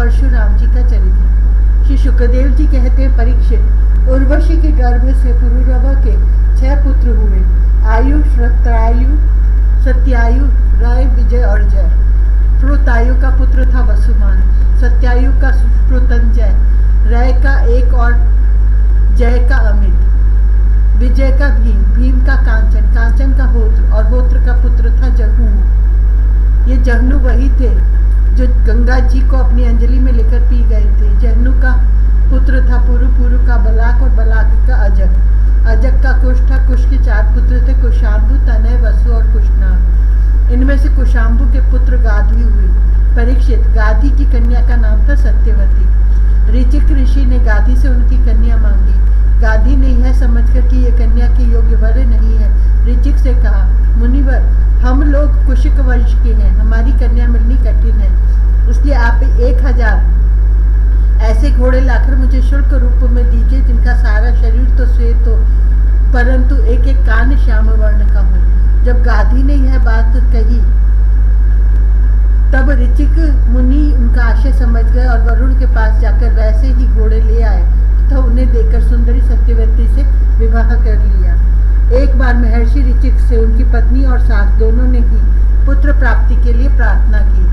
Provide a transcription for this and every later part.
परशुराम जी का चरित्र। श्री शुकदेव जी कहते हैं, परीक्षित, उर्वशी के गर्भ से पुरुरवा के 6 पुत्र हुए। आयु, श्रत्रायु, सत्यायु, राय, विजय और जय। श्रोतायु का पुत्र था वसुमान, सत्यायु का श्रुतंजय, राय का एक और जय का अमित, विजय का भीम, भीम का कांचन, कांचन का होत्र और होत्र का पुत्र था जहनु। ये जहनु वही थे जो गंगा जी को अपनी अंजलि में लेकर पी गए थे। जहनु का पुत्र था पुरु, पुरु का बलाक और बलाक का अजक, अजक का कुश था। कुश के 4 पुत्र थे, कुशाम्बु, तनय, वसु और कुशनाग। इनमें से कुशाम्बु के पुत्र गाधी हुए। परीक्षित, गाधी की कन्या का नाम था सत्यवती। ऋचिक ऋषि ने गाधी से उनकी कन्या मांगी। गाधी ने यह समझकर कि ये कन्या के योग्य वर नहीं है, ऋचिक से कहा, मुनिवर, हम लोग कुशिक वंश के हैं, हमारी कन्या मिलनी कठिन है, इसलिए आप 1000 ऐसे घोड़े लाकर मुझे शुल्क रूप में दीजिए जिनका सारा शरीर तो श्वेत हो, परंतु एक एक कान श्याम वर्ण का हो। जब गाधी ने यह बात कही तब ऋचिक मुनि उनका आशय समझ गए और वरुण के पास जाकर वैसे ही घोड़े ले आए तथा उन्हें देकर सुंदरी सत्यवती से विवाह कर लिया। एक बार महर्षि ऋचिक से उनकी पत्नी और सास दोनों ने ही पुत्र प्राप्ति के लिए प्रार्थना की।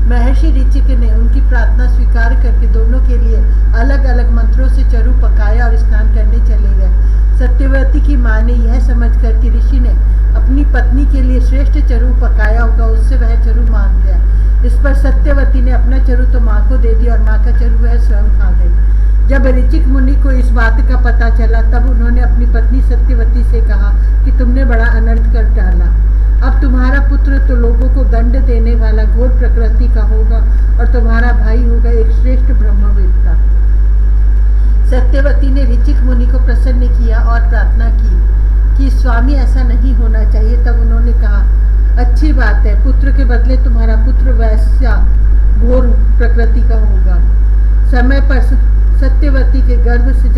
महर्षि ऋचिक ने उनकी प्रार्थना स्वीकार करके दोनों के लिए अलग अलग मंत्रों से चरु पकाया और स्नान करने चले गए। सत्यवती की माँ ने यह समझकर कि ऋषि ने अपनी पत्नी के लिए श्रेष्ठ चरु पकाया होगा, उससे वह चरु मान गया। इस पर सत्यवती ने अपना चरु तो माँ को दे दिया और माँ का चरु वह स्वयं खा गई। जब ऋचिक मुनि को इस बात का पता चला तब उन्होंने अपनी पत्नी सत्यवती से कहा कि तुमने बड़ा अनर्थ कर डाला। अब तुम्हारा पुत्र तो लोगों को दंड देने वाला घोर प्रकृति का होगा और तुम्हारा भाई होगा एक श्रेष्ठ ब्रह्मवेत्ता। सत्यवती ने ऋचिक मुनि को प्रसन्न किया और प्रार्थना की कि स्वामी ऐसा नहीं होना चाहिए। तब उन्होंने कहा, अच्छी बात है, पुत्र के बदले तुम्हारा पुत्र वैसा घोर प्रकृति का होगा। समय पर सत्यवती के गर्भ से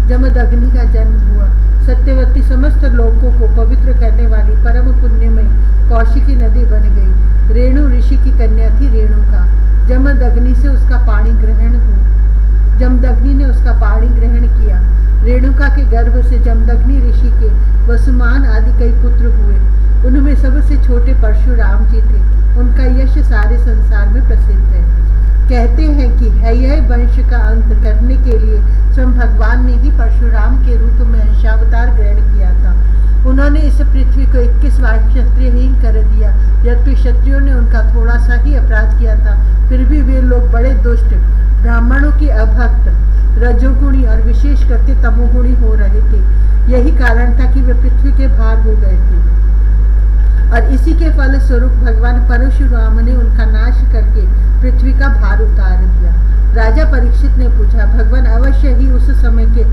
जमदग्नि का जन्म हुआ। सत्यवती समस्त लोगों को पवित्र करने वाली परम पुण्यमयी कौशिकी नदी बन गई। रेणु ऋषि की कन्या थी रेणुका। जमदग्नि से उसका पाणी ग्रहण हुआ। जमदग्नि ने उसका पाणी ग्रहण किया। रेणुका के गर्भ से जमदग्नि ऋषि के वसुमान आदि कई पुत्र हुए। उनमें सबसे छोटे परशुराम जी थे। उनका यश सारे संसार में प्रसिद्ध है। कहते हैं कि हैय वंश का अंत करने के लिए स्वयं भगवान ने ही परशुराम के रूप में अंशावतार ग्रहण किया था। उन्होंने इस पृथ्वी को 21 बार क्षत्रियहीन कर दिया। यद्यपि क्षत्रियों ने उनका थोड़ा सा ही अपराध किया था, फिर भी वे लोग बड़े दुष्ट, ब्राह्मणों के अभक्त, रजोगुणी और विशेष करके तमोगुणी हो रहे थे। यही कारण था कि वे पृथ्वी के भार हो गए थे और इसी के फल स्वरूप भगवान परशुराम ने उनका नाश करके पृथ्वी का भार उतार दिया। राजा परीक्षित ने पूछा, भगवान अवश्य ही उस समय के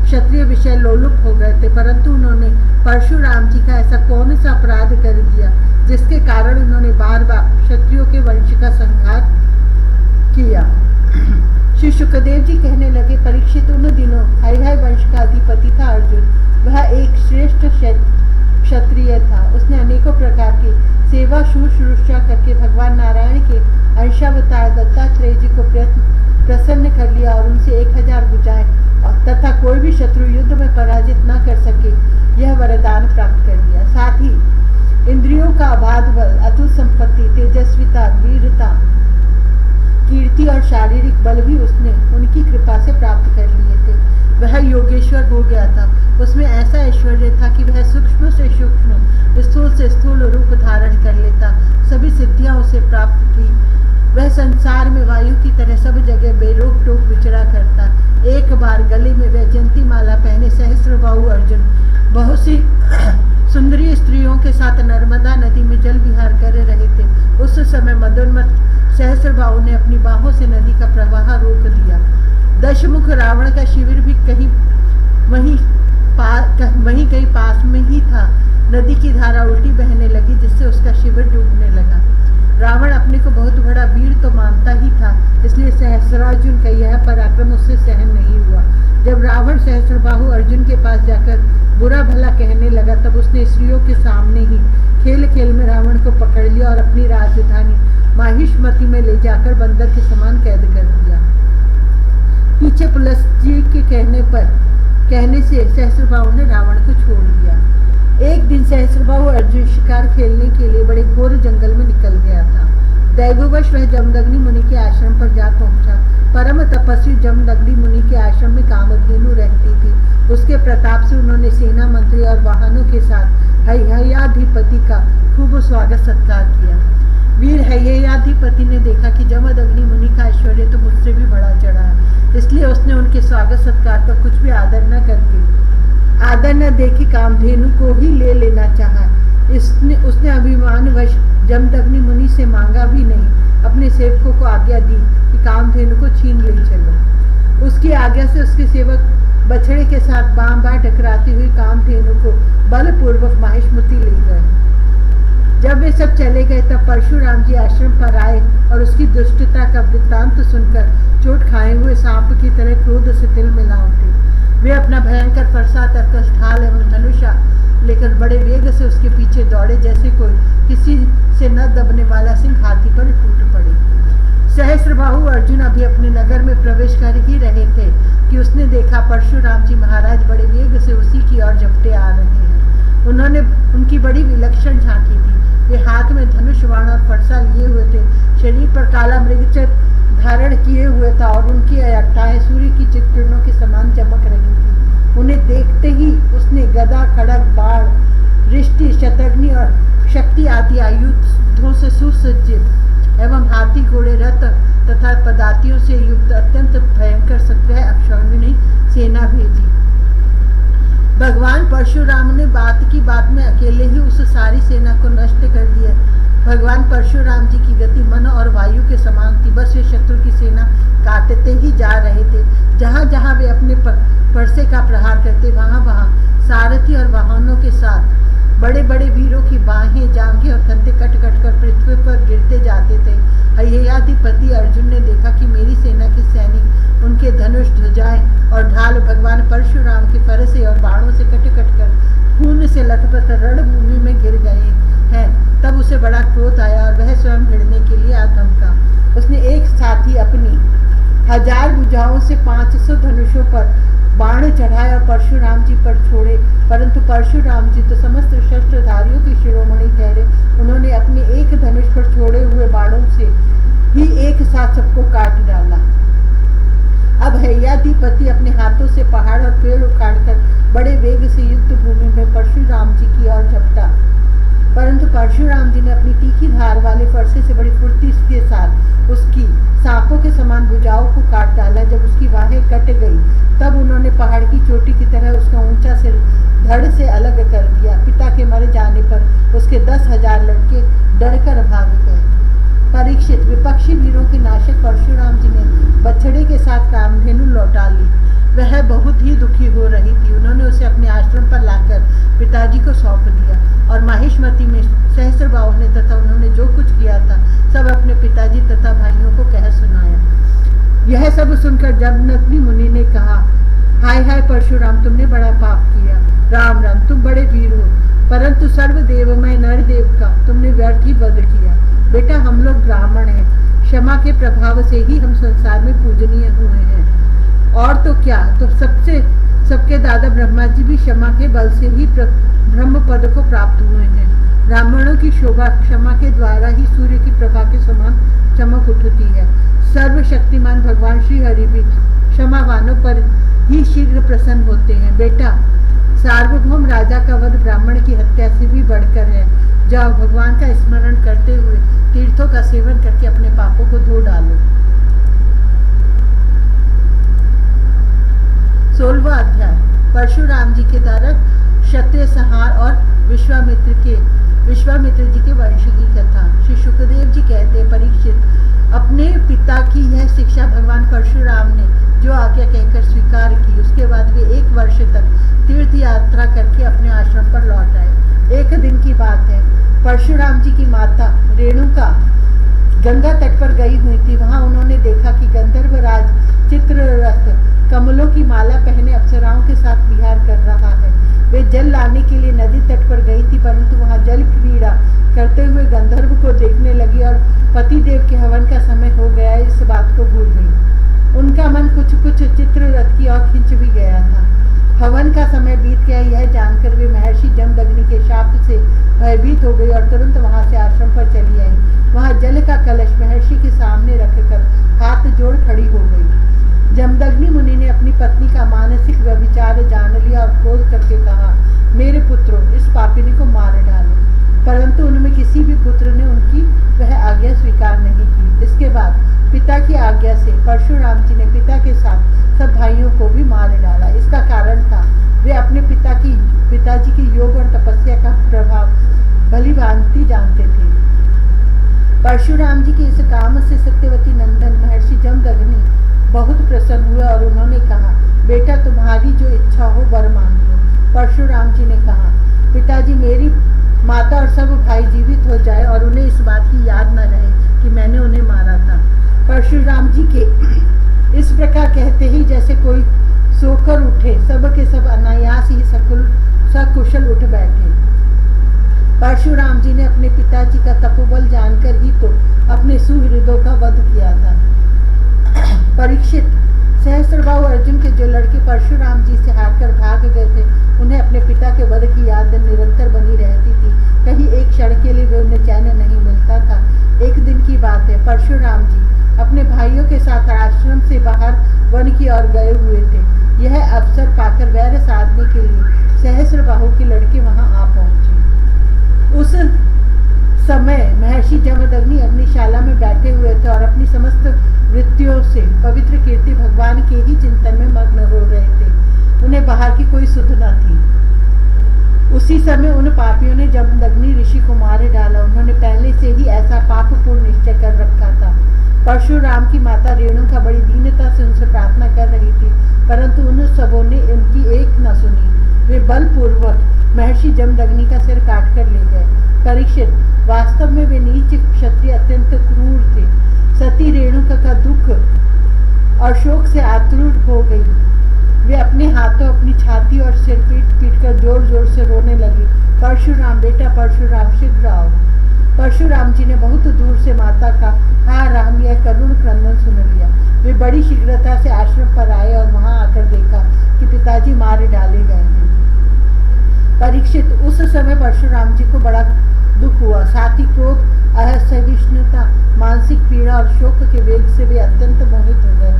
क्षत्रिय विषय लोलुप हो गए थे, परंतु उन्होंने परशुराम जी का ऐसा कौन सा अपराध कर दिया जिसके कारण उन्होंने बार बार क्षत्रियों के वंश का संहार किया। श्री शुकदेव जी कहने लगे, परीक्षित, उन दिनों हैय वंश का अधिपति था अर्जुन। वह एक श्रेष्ठ क्षत्रिय था। उसने अनेकों प्रकार की सेवा शुश्रूषा करके भगवान नारायण के अंशावतार दत्तात्रेय जी को प्रसन्न कर लिया और उनसे 1000 भुजाएं तथा कोई भी शत्रु युद्ध में पराजित न कर सके यह वरदान प्राप्त कर लिया। साथ ही इंद्रियों का अबाध बल, अतुल संपत्ति, तेजस्विता, वीरता, कीर्ति और शारीरिक बल भी उसने उनकी कृपा से प्राप्त कर लिए थे। वह योगेश्वर हो गया था। उसमें ऐसा ऐश्वर्य था कि वह सूक्ष्म से सूक्ष्म, स्थूल से स्थूल रूप धारण कर लेता। सभी सिद्धियां उसे प्राप्त थी। वह संसार में वायु की तरह सब जगह बेरोक टोक विचरा करता। एक बार गले में वैजयंती माला पहने सहस्त्रबाहु अर्जुन बहुत सी सुंदरी स्त्रियों के साथ नर्मदा नदी में जल विहार कर रहे थे। उस समय मदोन्मत्त सहस्त्रबाहु ने अपनी बाहों से नदी का प्रवाह रोक दिया। दशमुख रावण का शिविर भी वहीं कहीं पास में ही था। नदी की धारा उल्टी बहने लगी जिससे उसका शिविर डूबने लगा। रावण अपने को बहुत बड़ा वीर तो मानता ही था, इसलिए सहस्रार्जुन का यह पराक्रम उससे सहन नहीं हुआ। जब रावण सहस्त्रबाहु अर्जुन के पास जाकर बुरा भला कहने लगा तब उसने स्त्रियों के सामने ही खेल खेल में रावण को पकड़ लिया और अपनी राजधानी माहिष्मति में ले जाकर बंदर के समान कैद कर दिया। पीछे पुलस्त्य के कहने से सहस्त्रबाहु ने रावण को छोड़ दिया। एक दिन सहस्त्रबाहु अर्जुन शिकार खेलने के लिए बड़े घोर जंगल में निकल गया था। दैववश वह जमदग्नि मुनि के आश्रम पर जा पहुंचा। परम तपस्वी जमदग्नि मुनि के आश्रम में कामधेनु रहती थी। उसके प्रताप से उन्होंने सेना मंत्री और वाहनों के साथ हैहयाधिपति का खूब स्वागत सत्कार किया। वीर हैहयाधिपति ने देखा कि जमदग्नि मुनि का ऐश्वर्य तो मुझसे भी बढ़ा चढ़ा है, इसलिए उसने उनके स्वागत सत्कार का कुछ भी आदर न देखी कामधेनु को ही ले लेना चाहा। उसने अभिमानवश जमदग्नि मुनि से मांगा भी नहीं, अपने सेवकों को आज्ञा दी कि कामधेनु को छीन ले चलो। उसकी आज्ञा से उसके सेवक बछड़े के साथ बार टकराती हुई कामधेनु को बलपूर्वक माहिष्मति ले गए। जब वे सब चले गए तब परशुराम जी आश्रम पर आए और उसकी दुष्टता का वृत्तांत सुनकर चोट खाए हुए सांप की तरह क्रोध से तिलमिला उठे। वे अपना भयंकर फरसा तरकश ढाल एवं धनुषा लेकर बड़े वेग से उसके पीछे दौड़े, जैसे कोई किसी से न दबने वाला सिंह हाथी पर टूट पड़े। सहस्त्रबाहु अर्जुन अभी अपने नगर में प्रवेश कर ही रहे थे कि उसने देखा परशुराम जी महाराज बड़े वेग से उसी की ओर झपटे आ रहे हैं। उन्होंने उनकी बड़ी विलक्षण झांकी थी। वे हाथ में धनुष बाण और फरसा लिए हुए थे, शरीर पर काला मृगचर्म धारण किए हुए था और उनकी अट्टाएं सूर्य की किरणों के समान चमक रही थी। उन्हें देखते ही उसने गदा, खड़ग, बाण, रिष्टि, शतघ्नि और शक्ति आदि आयुधों से सुसज्जित एवं हाथी, घोड़े, रथ तथा पदातियों से युक्त अत्यंत भयंकर 17 अक्षौहिणी सेना भेजी। भगवान परशुराम ने बात की बात में अकेले ही उस सारी सेना को नष्ट कर दिया। भगवान परशुराम जी की गति मन और वायु के समान थी। बस वे शत्रु की सेना काटते ही जा रहे थे। जहाँ जहाँ वे अपने फरसे का प्रहार करते, वहाँ वहाँ सारथी और वाहनों के साथ बड़े बड़े वीरों की बाहें, जांघें और कंधे कट कट कर पृथ्वी पर गिरते जाते थे। हैहयाधिपति अर्जुन ने देखा कि मेरी सेना के सैनिक, उनके धनुष, ध्वजाएं और ढाल भगवान परशुराम के फरसे और बाणों से कट कट कर खून से लथपथ रणभूमि में गिर गए हैं। तब उसे बड़ा क्रोध आया और वह स्वयं भिड़ने के लिए आ धमका। उसने एक साथ ही अपनी 1000 भुजाओं से 500 धनुषों पर बाण चढ़ाए और परशुराम जी पर छोड़े, परंतु परशुराम जी तो समस्त शस्त्रधारियों के शिरोमणि ठहरे। उन्होंने अपने एक धनुष पर छोड़े हुए बाणों से ही एक साथ सबको काट डाला। अब हैहयाधिपति अपने हाथों से पहाड़ और पेड़ उखाड़कर बड़े वेग से युद्ध भूमि में परशुराम जी की ओर झपटा, परंतु परशुराम जी ने अपनी तीखी धार वाले फरसे से बड़ी फुर्ती के साथ उसकी सांपों के समान भुजाओं को काट डाला। जब उसकी बाहें कट गई तब उन्होंने पहाड़ की चोटी की तरह उसका ऊंचा सिर धड़ से अलग कर दिया। पिता के मर जाने पर उसके 10,000 लड़के डरकर भाग गए। परीक्षित, विपक्षी वीरों के नाशक परशुराम जी ने बछड़े के साथ कामधेनु लौटा ली। वह बहुत ही दुखी हो रही थी। उन्होंने उसे अपने आश्रम पर लाकर पिताजी को सौंप दिया और माहिष्मति में सहस्त्रबाहु ने तथा उन्होंने जो कुछ किया था सब अपने पिताजी तथा भाइयों को कह सुनाया। यह सब सुनकर जमदग्नि मुनि ने कहा, हाय हाय परशुराम, तुमने बड़ा पाप किया। राम राम, तुम बड़े वीर हो, परंतु सर्वदेवमय नरदेव का तुमने व्यर्थ ही वध किया। बेटा, हम लोग ब्राह्मण हैं, क्षमा के प्रभाव से ही हम संसार में पूजनीय हुए हैं। और तो क्या, तो सबके दादा ब्रह्मा जी भी क्षमा के बल से ही ब्रह्म पद को प्राप्त हुए हैं। ब्राह्मणों की शोभा क्षमा के द्वारा ही सूर्य की प्रभा के समान चमक उठती है। सर्वशक्तिमान भगवान श्री हरि भी क्षमावानों पर ही शीघ्र प्रसन्न होते हैं। बेटा, सार्वभौम राजा का वध ब्राह्मण की हत्या से भी बढ़कर है। जाओ, भगवान का स्मरण करते हुए तीर्थों का सेवन करके अपने पापों को धो डालो। 16वां अध्याय, परशुराम जी के द्वारा क्षत्रिय संहार और विश्वामित्र जी के वंश की कथा। श्री सुखदेव जी कहते हैं, परीक्षित, अपने पिता की यह शिक्षा भगवान परशुराम ने जो आज्ञा कहकर स्वीकार की, उसके बाद वे 1 वर्ष तक तीर्थ यात्रा करके अपने आश्रम पर लौट आए। एक दिन की बात है, परशुराम जी की माता रेणुका गंगा तट पर गई हुई थी। वहां उन्होंने देखा कि गंधर्वराज चित्ररथ कमलों की माला पहने अप्सराओं के साथ विहार कर रहा है। वे जल लाने के लिए नदी तट पर गई थी, परंतु वहां जल क्रीड़ा करते हुए गंधर्व को देखने लगी और पतिदेव के हवन का समय हो गया इस बात को भूल गई। उनका मन कुछ कुछ चित्ररथ की ओर खिंच भी गया था। हवन का समय बीत गया यह जानकर वे महर्षि जमदग्नि के शाप से भयभीत हो गई और तुरंत वहां से आश्रम पर चली आई। वहां जल का कलश महर्षि के सामने रखकर हाथ जोड़ खड़ी हो गई। जमदग्नि मुनि ने अपनी पत्नी का मानसिक व्यभिचार जान लिया और क्रोध करके कहा, मेरे पुत्रों, इस पापिनी को मार डालो। परंतु उनमें किसी भी पुत्र ने उनकी वह आज्ञा स्वीकार नहीं की। इसके बाद पिता की आज्ञा से परशुराम जी ने पिता के साथ सब भाइयों को भी मार डाला। इसका कारण था वे अपने पिताजी के योग और तपस्या का प्रभाव भली भांति जानते थे। परशुराम जी के इस काम से सत्यवती नंदन महर्षि जमदग्नि बहुत प्रसन्न हुए और उन्होंने कहा, बेटा तुम्हारी जो इच्छा हो वर मांग लो। परशुराम जी ने कहा, पिताजी, मेरी माता और सब भाई जीवित हो जाए और उन्हें इस बात की याद न रहे कि मैंने उन्हें मारा था। परशुराम जी के इस प्रकार कहते ही जैसे कोई सोकर उठे, सब के सब अनायास ही सकुशल उठ बैठे। परशुराम जी ने अपने पिताजी का तपोबल जानकर ही तो अपने सुहृदों का वध किया था। परीक्षित, सहस्त्रबाहु अर्जुन के जो लड़के परशुराम जी से हारकर भाग गए थे, उन्हें अपने पिता के वध की याद निरंतर बनी रहती थी। कहीं एक क्षण के लिए वे उन्हें चैन नहीं मिलता था। एक दिन की बात है, परशुराम जी अपने भाइयों के साथ आश्रम से बाहर वन की ओर गए हुए थे। यह अवसर पाकर वैर साधने के लिए सहस्त्रबाहु के लड़के वहां आ पहुंचे। उस समय महर्षि जमदग्नि अग्निशाला में बैठे हुए थे और अपनी समस्त वृत्तियों से पवित्र कीर्ति भगवान के ही चिंतन में मग्न हो रहे थे। उन्हें बाहर की कोई सुध न थी। उसी समय उन पापियों ने जमदग्नि ऋषि को मार डाला। उन्होंने पहले से ही ऐसा पापपूर्ण निश्चय कर रखा था। परशुराम की माता रेणुका बड़ी दीनता से उनसे प्रार्थना कर रही थी, परंतु उन सबों ने उनकी एक न सुनी। वे बलपूर्वक महर्षि जमदग्नि का सिर काट कर ले गए। परीक्षित, वास्तव में वे नीच क्षत्रिय अत्यंत क्रूर थे। सती रेणुका का दुख और शोक से आतुर हो गई। वे अपने हाथों अपनी छाती और सिर पीट कर जोर जोर से रोने लगी। परशुराम, बेटा परशुराम, शीघ्र आओ। परशुराम जी ने बहुत दूर से माता का हा राम यह करुण क्रंदन सुन लिया। वे बड़ी शीघ्रता से आश्रम पर आए और वहां आकर देखा कि पिताजी मार डाले गए हैं। परीक्षित, उस समय परशुराम जी को बड़ा दुख हुआ। साथ ही क्रोध, असहिष्णुता, मानसिक पीड़ा और शोक के वेग से वे अत्यंत मोहित हो गए।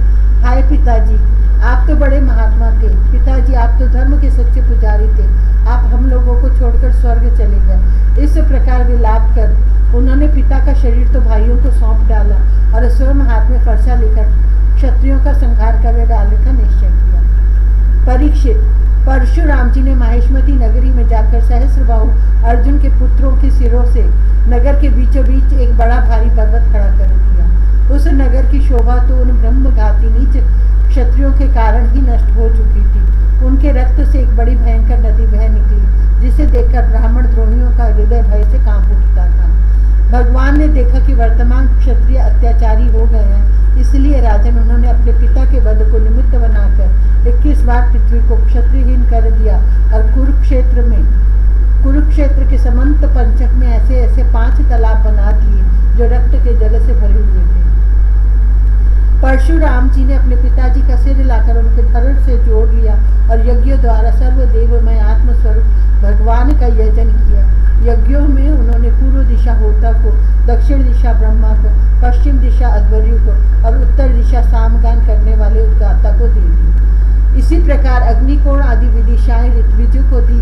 हाय पिताजी, आप तो बड़े महात्मा थे। पिताजी, आप तो धर्म के सच्चे पुजारी थे। आप हम लोगों को छोड़कर स्वर्ग चले गए। इस प्रकार विलाप कर उन्होंने पिता का शरीर तो भाइयों को सौंप डाला और स्वयं हाथ में फरसा लेकर क्षत्रियों का संहार कर डालने का निश्चय किया। परीक्षित, परशुराम जी ने माहेश्मती नगरी में जाकर सहस्त्रबाहु अर्जुन के पुत्रों के सिरों से नगर के बीचों बीच एक बड़ा भारी पर्वत खड़ा कर दिया। उस नगर की शोभा तो उन ब्रह्मघाती नीच क्षत्रियों के कारण ही नष्ट हो चुकी थी। उनके रक्त से एक बड़ी भयंकर नदी बह निकली, जिसे देखकर ब्राह्मण द्रोहियों का हृदय भय से कांप उठता था। भगवान ने देखा कि वर्तमान क्षत्रिय अत्याचारी हो गए हैं, इसलिए राजन उन्होंने अपने पिता के वध को निमित्त बनाकर 21 बार पृथ्वी को क्षत्रियहीन कर दिया और कुरुक्षेत्र के समंत पंचक में ऐसे ऐसे 5 तालाब बना दिए जो रक्त के जल से भरे हुए थे। परशुराम जी ने अपने पिताजी का सिर लाकर उनके धड़ से जोड़ लिया और यज्ञों द्वारा सर्वदेवमय आत्मस्वरूप भगवान का यजन किया। यज्ञों में उन्होंने पूर्व दिशा होता को, दक्षिण दिशा ब्रह्मा को, पश्चिम दिशा अध्वर्यु को और उत्तर दिशा सामगान करने वाले उद्गाता को दे दी। इसी प्रकार अग्निकोण आदि विदिशाएं ऋत्विजों को दी,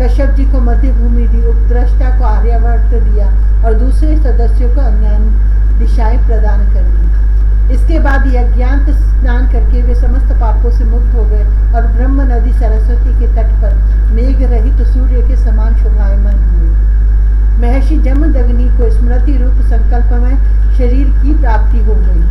कश्यप जी को मध्य भूमि दी, उपद्रष्टा को आर्यावर्त दिया और दूसरे सदस्यों को अन्य दिशाएं प्रदान कर दी। इसके बाद यज्ञांत स्नान करके वे समस्त पापों से मुक्त हो गए और ब्रह्म नदी सरस्वती के तट पर मेघ रहित सूर्य के समान शोभायमान हुए। महर्षि जमदग्नि को स्मृति रूप संकल्प में शरीर की प्राप्ति हो गई।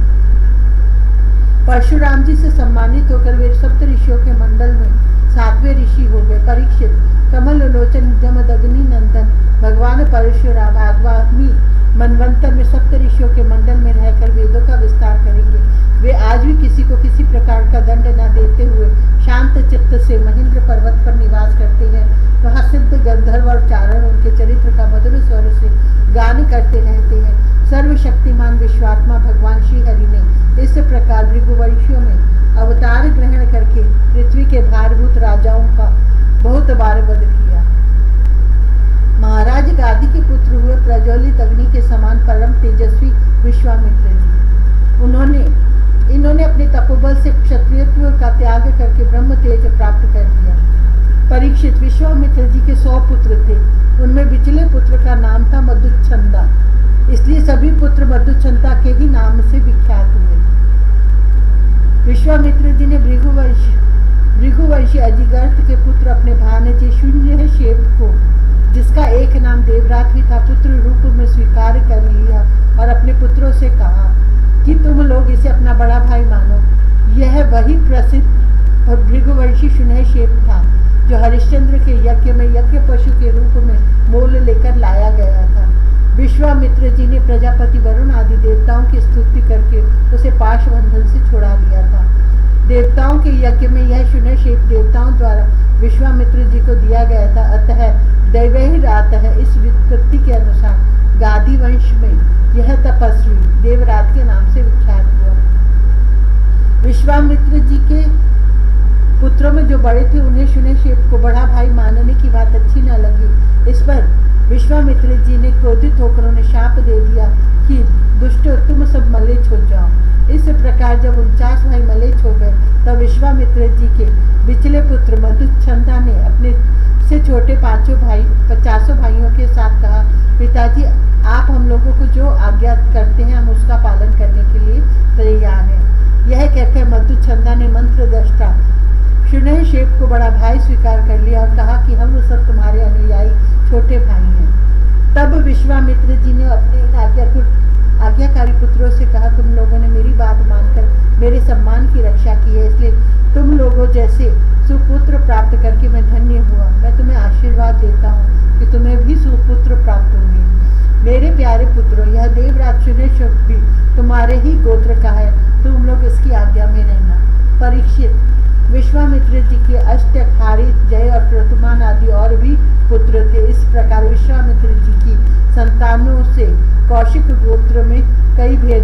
परशुराम जी से सम्मानित होकर वे सप्त ऋषियों के मंडल में 7वें ऋषि हो गए। परीक्षित, कमल लोचन जमदग्नि नंदन भगवान परशुराम आगामी मनवंतर में सप्त ऋषियों के मंडल में रहकर वेदों का विस्तार करेंगे। वे आज भी किसी को किसी प्रकार का दंड न देते हुए शांत चित्त से महेंद्र पर्वत पर निवास करते हैं। वहाँ सिद्ध गंधर्व और चारण उनके चरित्र का मधुर स्वर से गान करते रहते हैं। सर्वशक्तिमान विश्वात्मा भगवान श्री हरि ने इस प्रकार भृगुवंशियों में अवतार ग्रहण करके पृथ्वी के भारभूत राजाओं का बहुत बार वध किया। महाराज गादी के पुत्र हुए प्रज्वलित अग्नि के समान परम तेजस्वी विश्वामित्र जी। इन्होंने अपने तपोबल से क्षत्रियत्व का त्याग करके ब्रह्म तेज प्राप्त कर दिया। परीक्षित विश्वामित्र जी के 100 पुत्र थे। उनमें बिचले पुत्र का नाम था मधुच्छंदा, इसलिए सभी पुत्र मधुच्छंदा के ही नाम से विख्यात हुए। विश्वामित्र जी ने भृगुवंशी अजिगर्त के पुत्र अपने भानजे शून्यशेप को, जिसका एक नाम देवरात भी था, पुत्र रूप में स्वीकार कर लिया और अपने पुत्रों से कहा कि तुम लोग इसे अपना बड़ा भाई मानो। यह वही प्रसिद्ध और भृगुवंशी शून्यशेप था जो हरिश्चंद्र के यज्ञ में यज्ञ पशु के रूप में मोल लेकर लाया गया था। विश्वामित्र जी ने प्रजापति वरुण आदि देवताओं की स्तुति करके उसे पाश बंधन से छुड़ा लिया था। देवताओं के यज्ञ में यह शून्यशेप देवताओं द्वारा विश्वामित्र जी को दिया गया था, अतः दैवैरात है। इस व्युत्पत्ति के अनुसार गादी वंश में यह तपस्वी देवरात के नाम से विख्यात हुआ। विश्वामित्र जी के पुत्रों में जो बड़े थे उन्हें शून्यशेप को बड़ा भाई मानने की बात अच्छी न लगी। इस पर विश्वामित्र जी ने क्रोधित होकर उन्हें शाप दे दिया कि दुष्ट, तुम सब मलेच्छ हो जाओ। इस प्रकार जब 49 भाई मलेच्छ हो गए तब विश्वामित्र जी के बिचले पुत्र मधुच्छंदा ने अपने से छोटे 50 भाइयों के साथ कहा, पिताजी आप हम लोगों को जो आज्ञा करते हैं हम उसका पालन करने के लिए तैयार हैं। यह कहकर मधुच्छंदा ने मंत्र दृष्टा शून्यशेप को बड़ा भाई स्वीकार कर लिया और कहा कि हम सब तुम्हारे अनुयायी छोटे भाई हैं। तब विश्वामित्र जी ने अपने आज्ञाकारी पुत्रों से कहा, तुम लोगों ने मेरी बात मानकर मेरे सम्मान की रक्षा की है, इसलिए तुम लोगों जैसे सुपुत्र प्राप्त करके मैं धन्य हुआ। मैं तुम्हें आशीर्वाद देता हूँ कि तुम्हें भी सुपुत्र प्राप्त होंगे। मेरे प्यारे पुत्रों, यह देवराज शून्यशेप भी तुम्हारे ही गोत्र का है, तुम लोग इसकी आज्ञा में रहना। परीक्षित विश्वामित्र जी के अष्टक, हारित, जय और क्रतुमान आदि और भी पुत्र थे। इस प्रकार विश्वामित्र जी की संतानों से कौशिक गोत्र में कई भेद